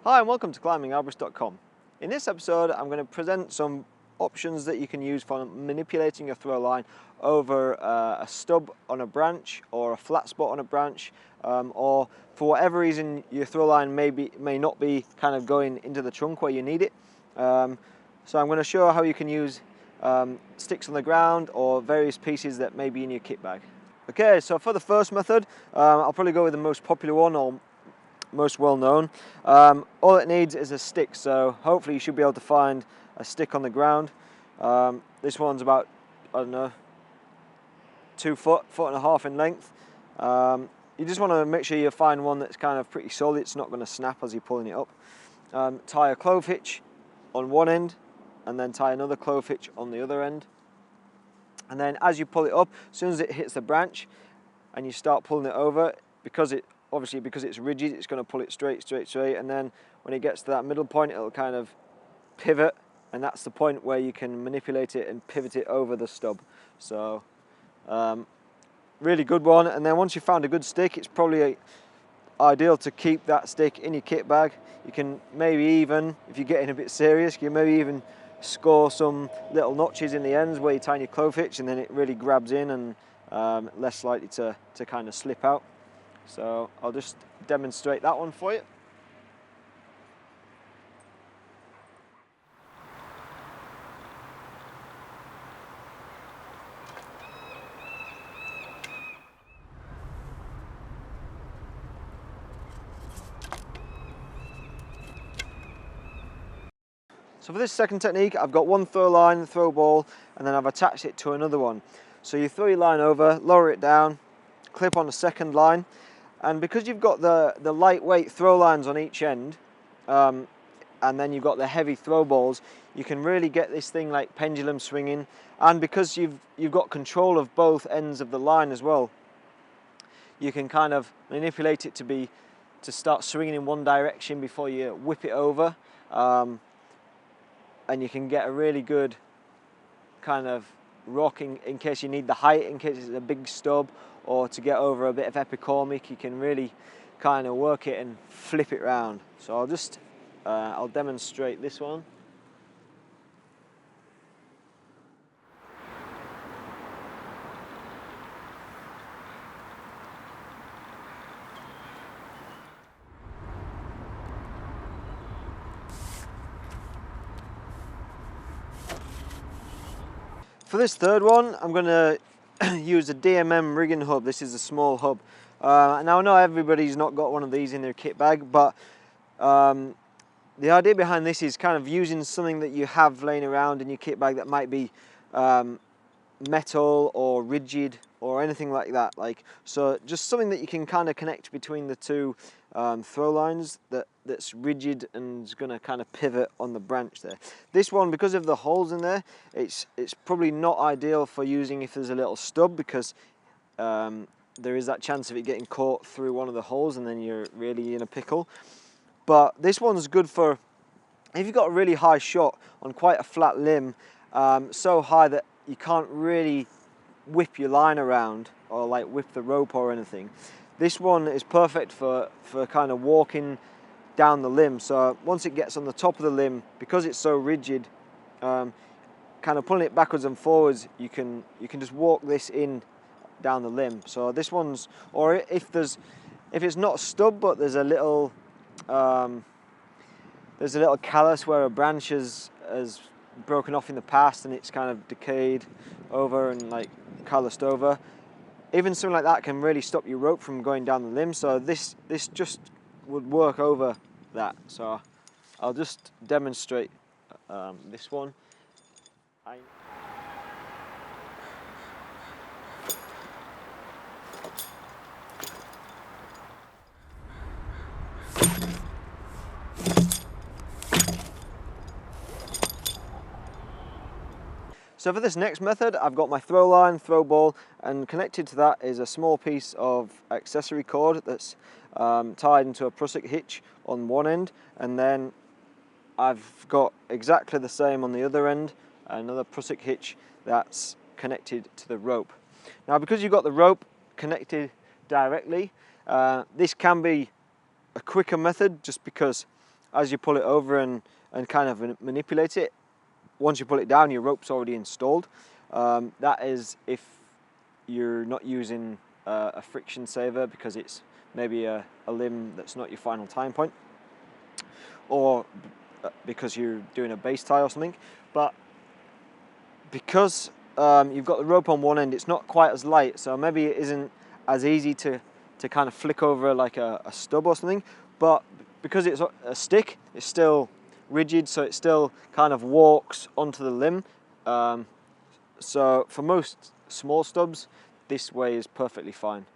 Hi and welcome to climbingarborist.com. In this episode I'm going to present some options that you can use for manipulating your throw line over a stub on a branch or a flat spot on a branch, or for whatever reason your throw line may not be kind of going into the trunk where you need it. So I'm going to show how you can use sticks on the ground or various pieces that may be in your kit bag. Okay, so for the first method, I'll probably go with the most popular one or most well known. All it needs is a stick, so hopefully you should be able to find a stick on the ground. This one's about, I don't know, 2 foot, 1.5 foot in length. You just want to make sure you find one that's kind of pretty solid, it's not going to snap as you're pulling it up. Tie a clove hitch on one end and then tie another clove hitch on the other end. And then as you pull it up, as soon as it hits the branch and you start pulling it over, because it's rigid, it's going to pull it straight, and then when it gets to that middle point, it'll kind of pivot, and that's the point where you can manipulate it and pivot it over the stub. So, really good one. And then once you've found a good stick, it's probably ideal to keep that stick in your kit bag. You can maybe even, if you're getting a bit serious, you maybe even score some little notches in the ends where you tie your clove hitch, and then it really grabs in and less likely to kind of slip out. So I'll just demonstrate that one for you. So for this second technique, I've got one throw line, throw ball, and then I've attached it to another one. So you throw your line over, lower it down, clip on a second line, and because you've got the lightweight throw lines on each end, and then you've got the heavy throw balls, you can really get this thing like pendulum swinging. And because you've got control of both ends of the line as well, you can kind of manipulate it to start swinging in one direction before you whip it over, and you can get a really good kind of rocking in case you need the height, in case it's a big stub, or to get over a bit of epicormic. You can really kind of work it and flip it round. So I'll demonstrate this one. For this third one, I'm going to use a DMM rigging hub. This is a small hub. Now I know everybody's not got one of these in their kit bag, but the idea behind this is kind of using something that you have laying around in your kit bag that might be metal or rigid or anything like that. So just something that you can kind of connect between the two throw lines that's rigid and is going to kind of pivot on the branch there. This one, because of the holes in there, it's probably not ideal for using if there's a little stub, because there is that chance of it getting caught through one of the holes and then you're really in a pickle. But this one's good for if you've got a really high shot on quite a flat limb, so high that you can't really whip your line around or like whip the rope or anything. This one is perfect for kind of walking down the limb. So once it gets on the top of the limb, because it's so rigid, kind of pulling it backwards and forwards, you can just walk this in down the limb. So this one's, or if it's not stub but there's a little callus where a branch has broken off in the past and it's kind of decayed over and like calloused over, even something like that can really stop your rope from going down the limb. So this just would work over that. So I'll just demonstrate this one. So for this next method, I've got my throw line, throw ball, and connected to that is a small piece of accessory cord that's tied into a prusik hitch on one end, and then I've got exactly the same on the other end, another prusik hitch that's connected to the rope. Now, because you've got the rope connected directly, this can be a quicker method just because as you pull it over and kind of manipulate it, once you pull it down, your rope's already installed. That is if you're not using a friction saver because it's maybe a limb that's not your final tying point, or because you're doing a base tie or something. But because you've got the rope on one end, it's not quite as light, so maybe it isn't as easy to kind of flick over like a stub or something. But because it's a stick, it's still rigid, so it still kind of walks onto the limb. So for most small stubs, this way is perfectly fine.